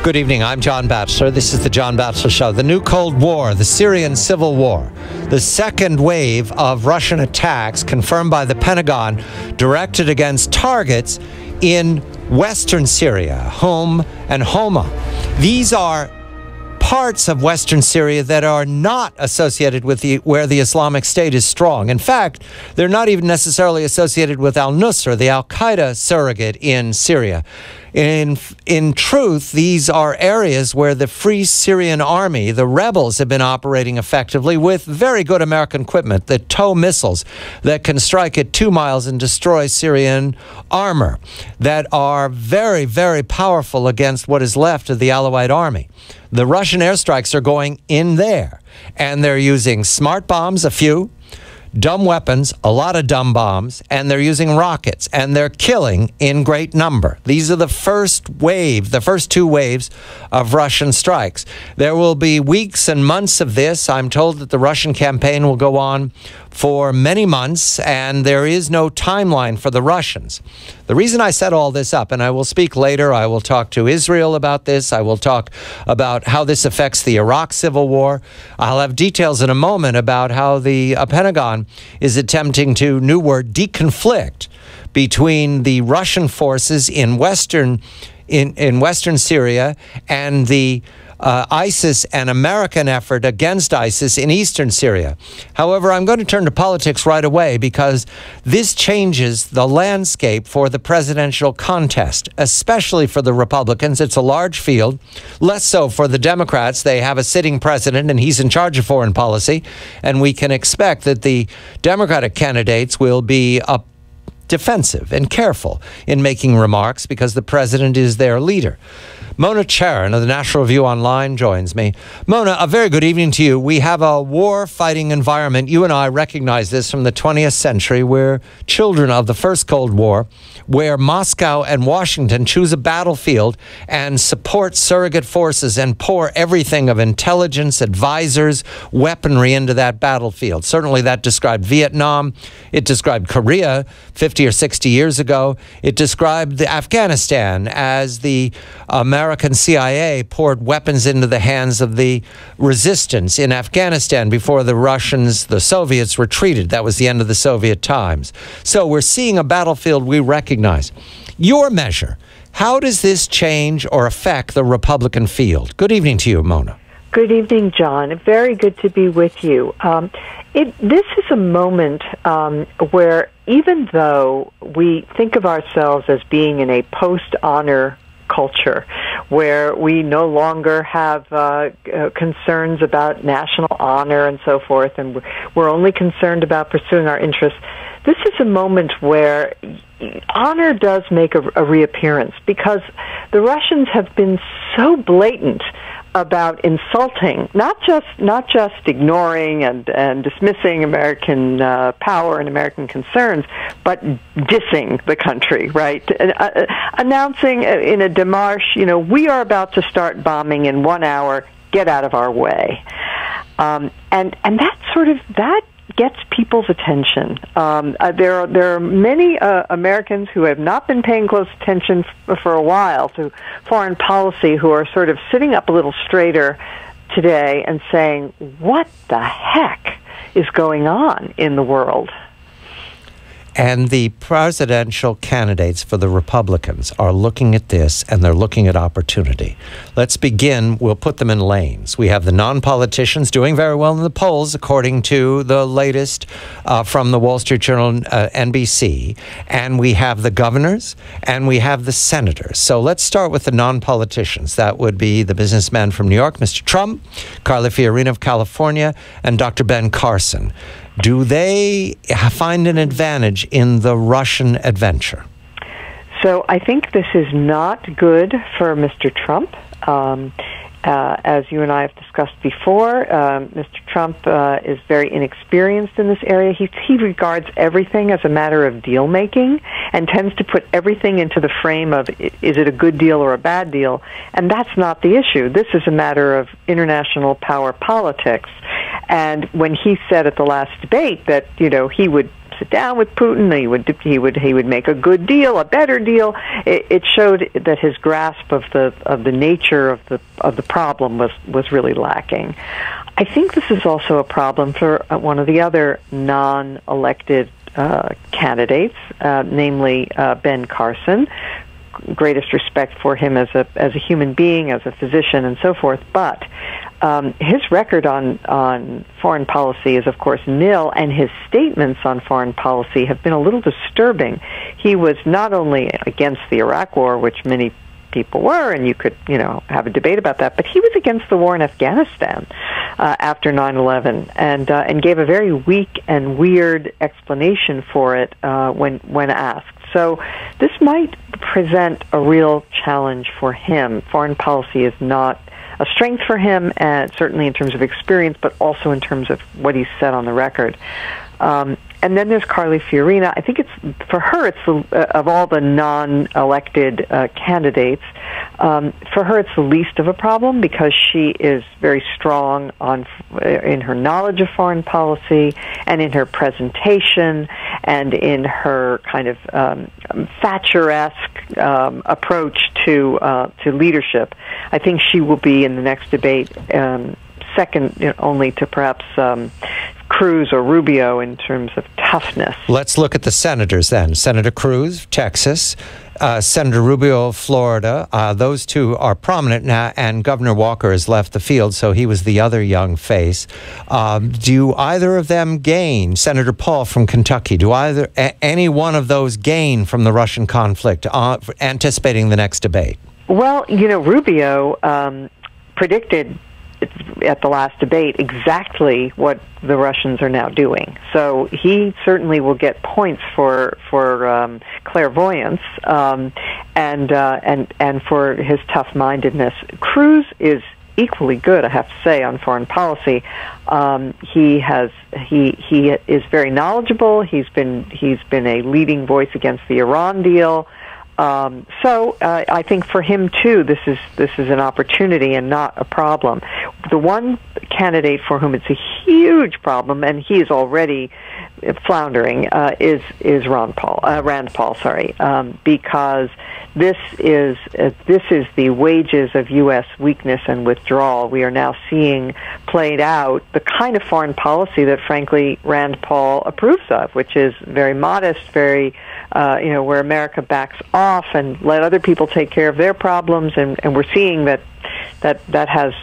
Good evening, I'm John Batchelor. This is the John Batchelor Show. The new Cold War, the Syrian civil war, the second wave of Russian attacks confirmed by the Pentagon directed against targets in western Syria, Home and Homa. These are parts of western Syria that are not associated with where the Islamic State is strong. In fact, they're not even necessarily associated with al-Nusra, the al-Qaeda surrogate in Syria. In truth, these are areas where the Free Syrian Army, the rebels, have been operating effectively with very good American equipment, the TOW missiles that can strike at 2 miles and destroy Syrian armor, that are very, very powerful against what is left of the Alawite army. The Russian airstrikes are going in there, and they're using smart bombs, a few, dumb weapons, a lot of dumb bombs, and they're using rockets, and they're killing in great number. These are the first wave, the first two waves of Russian strikes. There will be weeks and months of this. I'm told that the Russian campaign will go on for many months, and there is no timeline for the Russians. The reason I set all this up, and I will speak later, I will talk to Israel about this, I will talk about how this affects the Iraq civil war. I'll have details in a moment about how the Pentagon is attempting to, new word, deconflict between the Russian forces in western Syria and the ISIS and American effort against ISIS in eastern Syria. However, I'm going to turn to politics right away because this changes the landscape for the presidential contest, especially for the Republicans. It's a large field, less so for the Democrats. They have a sitting president and he's in charge of foreign policy, and we can expect that the Democratic candidates will be defensive and careful in making remarks because the president is their leader. Mona Charen of the National Review Online joins me. Mona, a very good evening to you. We have a war-fighting environment. You and I recognize this from the 20th century. We're children of the First Cold War, where Moscow and Washington choose a battlefield and support surrogate forces and pour everything of intelligence, advisors, weaponry into that battlefield. Certainly that described Vietnam. It described Korea 50 or 60 years ago. It described Afghanistan as the American CIA poured weapons into the hands of the resistance in Afghanistan before the Russians, the Soviets, retreated. That was the end of the Soviet times. So we're seeing a battlefield we recognize. Your measure, how does this change or affect the Republican field? Good evening to you, Mona. Good evening, John. Very good to be with you. This is a moment where even though we think of ourselves as being in a post-honor culture, where we no longer have concerns about national honor and so forth, and we're only concerned about pursuing our interests, this is a moment where honor does make a reappearance, because the Russians have been so blatant about insulting, not just ignoring and dismissing American power and American concerns, but dissing the country, right? Announcing in a démarche, we are about to start bombing in 1 hour, get out of our way. And that gets people's attention. There are many Americans who have not been paying close attention for a while to foreign policy, who are sort of sitting up a little straighter today and saying, what the heck is going on in the world? And the presidential candidates for the Republicans are looking at this, and they're looking at opportunity. Let's begin. We'll put them in lanes. We have the non-politicians doing very well in the polls, according to the latest from the Wall Street Journal, NBC. And we have the governors, and we have the senators. So let's start with the non-politicians. That would be the businessman from New York, Mr. Trump, Carly Fiorina of California, and Dr. Ben Carson. Do they find an advantage in the Russian adventure? So I think this is not good for Mr. Trump. As you and I have discussed before, Mr. Trump is very inexperienced in this area. He regards everything as a matter of deal-making and tends to put everything into the frame of, is it a good deal or a bad deal? And that's not the issue. This is a matter of international power politics. And when he said at the last debate that, he would sit down with Putin. He would make a good deal, a better deal. It showed that his grasp of the nature of the problem was really lacking. I think this is also a problem for one of the other non-elected candidates, namely Ben Carson. Greatest respect for him as a human being, as a physician, and so forth. But his record on foreign policy is, of course, nil, and his statements on foreign policy have been a little disturbing. He was not only against the Iraq War, which many people were, and you could, have a debate about that, but he was against the war in Afghanistan after 9/11, and gave a very weak and weird explanation for it when asked. So this might present a real challenge for him. Foreign policy is not a strength for him, certainly in terms of experience, but also in terms of what he's said on the record. And then there's Carly Fiorina. I think for her, it's of all the non-elected candidates, for her it's the least of a problem because she is very strong in her knowledge of foreign policy and in her presentation and in her kind of Thatcher-esque approach to leadership. I think she will be in the next debate second only to perhaps Cruz or Rubio in terms of toughness. Let's look at the senators then. Senator Cruz, Texas, Senator Rubio of Florida. Those two are prominent now, and Governor Walker has left the field, so he was the other young face. Do either of them gain? Senator Paul from Kentucky, do any one of those gain from the Russian conflict, anticipating the next debate? Well, Rubio predicted at the last debate exactly what the Russians are now doing. So he certainly will get points for clairvoyance and for his tough-mindedness. Cruz is equally good, I have to say, on foreign policy. He is very knowledgeable. He's been a leading voice against the Iran deal. So I think for him too, this is an opportunity and not a problem. The one candidate for whom it's a huge problem, and he is already floundering, is Rand Paul. Because this is the wages of U.S. weakness and withdrawal. We are now seeing played out the kind of foreign policy that, frankly, Rand Paul approves of, which is very modest, very where America backs off and let other people take care of their problems, and we're seeing that has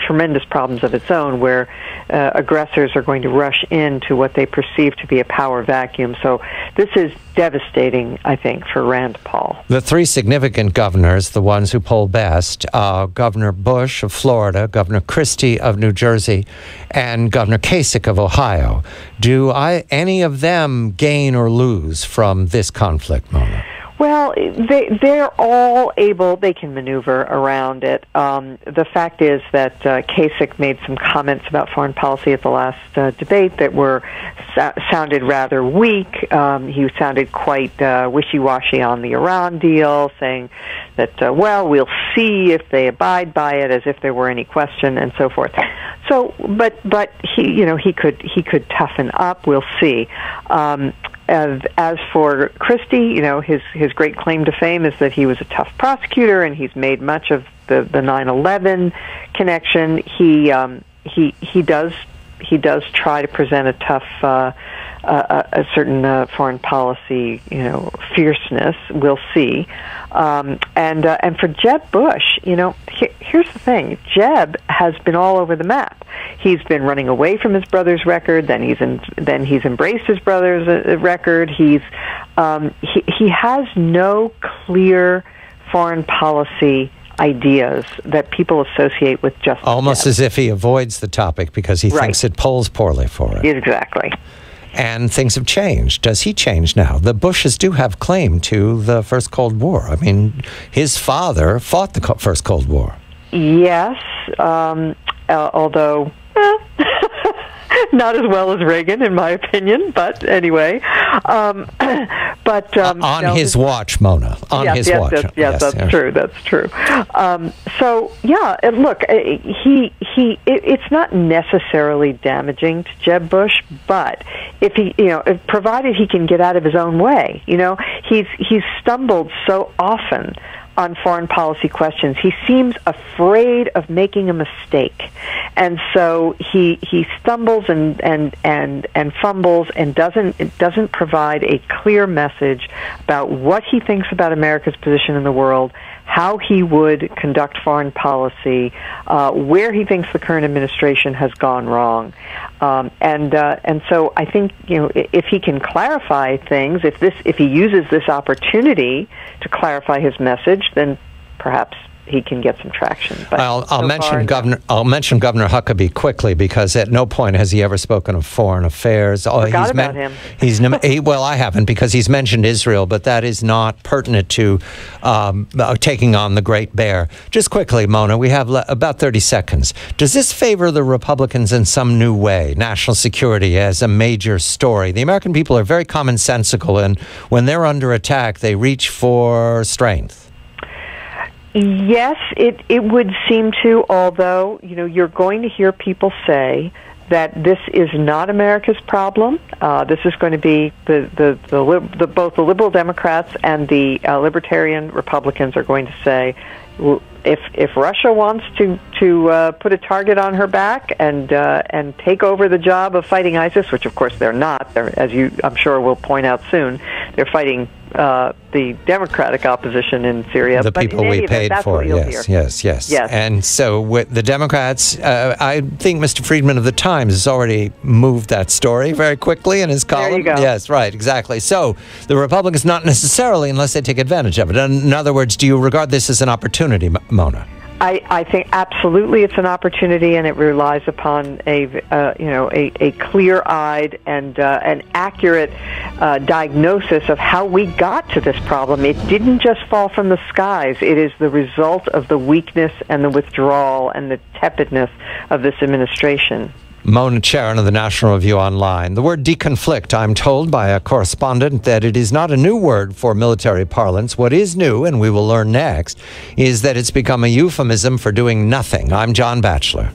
tremendous problems of its own, where aggressors are going to rush into what they perceive to be a power vacuum. So this is devastating, I think, for Rand Paul. The three significant governors, the ones who poll best, Governor Bush of Florida, Governor Christie of New Jersey, and Governor Kasich of Ohio. Do any of them gain or lose from this conflict, Mona? Well, they're all able, they can maneuver around it. The fact is that Kasich made some comments about foreign policy at the last debate that sounded rather weak. He sounded quite wishy-washy on the Iran deal, saying that, we'll see if they abide by it, as if there were any question, and so forth. So, but he could toughen up. We'll see. As for Christie, his great claim to fame is that he was a tough prosecutor, and he's made much of the 9/11 connection. He does try to present a tough, a certain foreign policy, fierceness. We'll see. And for Jeb Bush, here's the thing: Jeb has been all over the map. He's been running away from his brother's record. Then he's embraced his brother's record. He has no clear foreign policy ideas that people associate with justice. Almost as if he avoids the topic because he thinks it polls poorly for it. Exactly. And things have changed. Does he change now? The Bushes do have claim to the first Cold War. I mean, his father fought the first Cold War. Yes, although Not as well as Reagan, in my opinion, but anyway. On his watch, Mona. On his watch. Yes, that's true. That's true. So yeah, and look, it's not necessarily damaging to Jeb Bush, but if he, provided he can get out of his own way, he's stumbled so often on foreign policy questions. He seems afraid of making a mistake, and so he stumbles and fumbles and doesn't provide a clear message about what he thinks about America's position in the world, how he would conduct foreign policy, where he thinks the current administration has gone wrong, and so I think if he can clarify things, if he uses this opportunity to clarify his message, then perhaps he can get some traction. But I'll mention Governor Huckabee quickly, because at no point has he ever spoken of foreign affairs. Forgot about him. Well, I haven't, because he's mentioned Israel, but that is not pertinent to taking on the Great Bear. Just quickly, Mona, we have about 30 seconds. Does this favor the Republicans in some new way? National security as a major story. The American people are very commonsensical, and when they're under attack, they reach for strength. Yes, it would seem to, although, you're going to hear people say that this is not America's problem. This is going to be both the liberal Democrats and the libertarian Republicans are going to say, if Russia wants to put a target on her back and take over the job of fighting ISIS, which of course they're not, as I'm sure will point out soon, they're fighting the Democratic opposition in Syria. The people we paid for, yes. And so with the Democrats, I think Mr. Friedman of the Times has already moved that story very quickly in his column. There you go. Yes, right, exactly. So the Republicans, not necessarily unless they take advantage of it. In other words, do you regard this as an opportunity, Mona? I think absolutely it's an opportunity, and it relies upon a clear-eyed and an accurate diagnosis of how we got to this problem. It didn't just fall from the skies. It is the result of the weakness and the withdrawal and the tepidness of this administration. Mona Charen of the National Review Online. The word deconflict, I'm told by a correspondent that it is not a new word for military parlance. What is new, and we will learn next, is that it's become a euphemism for doing nothing. I'm John Batchelor.